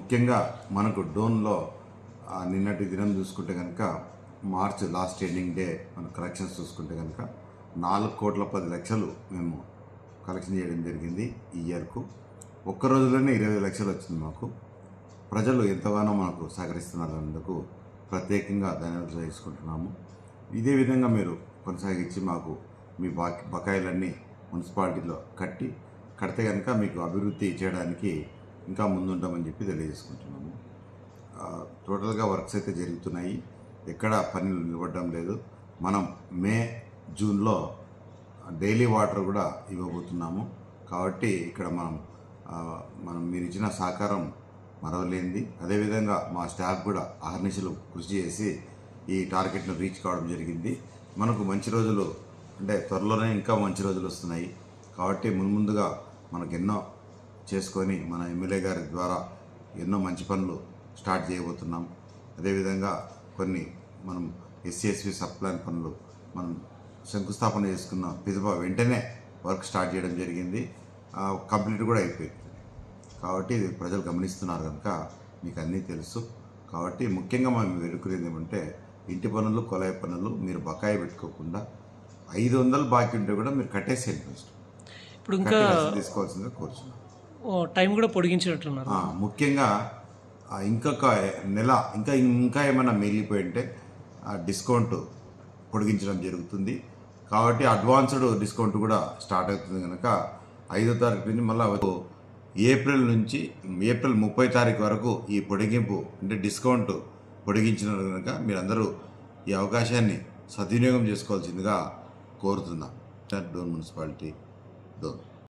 ముఖ్యంగా మనకు డోన్లో నిన్నటి దినం చూసుకుంటే కనుక మార్చ్ లాస్ట్ ఎండింగ్ డే మన కలెక్షన్స్ చూసుకుంటే కనుక 4,10,00,000 మేము కలెక్షన్ చేయడం జరిగింది ఈ ఇయర్కు. ఒక్క రోజులోనే 20 లక్షలు వచ్చింది మాకు. ప్రజలు ఎంతగానో మనకు సహకరిస్తున్నందుకు ప్రత్యేకంగా ధన్యవాదాలు చేసుకుంటున్నాము. ఇదే విధంగా మీరు కొనసాగించి మాకు మీ బకాయిలన్నీ మున్సిపాలిటీలో కడితే కనుక మీకు అభివృద్ధి చేయడానికి ఇంకా ముందుంటామని చెప్పి తెలియజేసుకుంటున్నాము. టోటల్గా వర్క్స్ అయితే జరుగుతున్నాయి, ఎక్కడ పనులు నిలబడడం లేదు. మనం మే జూన్లో డైలీ వాటర్ కూడా ఇవ్వబోతున్నాము. కాబట్టి ఇక్కడ మనం మీరు ఇచ్చిన సహకారం మరవలేనిది. అదేవిధంగా మా స్టాఫ్ కూడా అహర్నిశలు కృషి చేసి ఈ టార్గెట్ను రీచ్ కావడం జరిగింది. మనకు మంచి రోజులు అంటే త్వరలోనే ఇంకా మంచి రోజులు వస్తున్నాయి. కాబట్టి ముందుగా మనకు ఎన్నో చేసుకొని మన ఎమ్మెల్యే గారి ద్వారా ఎన్నో మంచి పనులు స్టార్ట్ చేయబోతున్నాం. అదేవిధంగా కొన్ని మనం SC/SV సప్లాన్ పనులు మనం శంకుస్థాపన చేసుకున్న పిదప వెంటనే వర్క్ స్టార్ట్ చేయడం జరిగింది. కంప్లీట్ కూడా అయిపోయింది. కాబట్టి ఇది ప్రజలు గమనిస్తున్నారు కనుక మీకు అన్నీ తెలుసు. కాబట్టి ముఖ్యంగా మనం వెనుకునేది ఏమంటే ఇంటి పనులు, కొలాయి పనులు మీరు బకాయి పెట్టుకోకుండా 500 బాకీ ఉంటే కూడా మీరు కట్టేసేయండి ఫస్ట్. ఇప్పుడు ఇంకా తీసుకోవాల్సిందిగా కోరుచున్నాం. టైం కూడా పొడిగించినట్లున్నారు. ముఖ్యంగా ఇంకొక నెల ఇంకా ఏమైనా మిగిలిపోయి ఉంటే డిస్కౌంట్ పొడిగించడం జరుగుతుంది. కాబట్టి అడ్వాన్స్డ్ డిస్కౌంట్ కూడా స్టార్ట్ అవుతుంది కనుక 5వ తారీఖు నుంచి మళ్ళీ ఏప్రిల్ 30 తారీఖు వరకు ఈ పొడిగింపు అంటే డిస్కౌంట్ పొడిగించిన కనుక మీరందరూ ఈ అవకాశాన్ని సద్వినియోగం చేసుకోవాల్సిందిగా కోరుతున్నాం. డోన్ మున్సిపాలిటీ డోన్.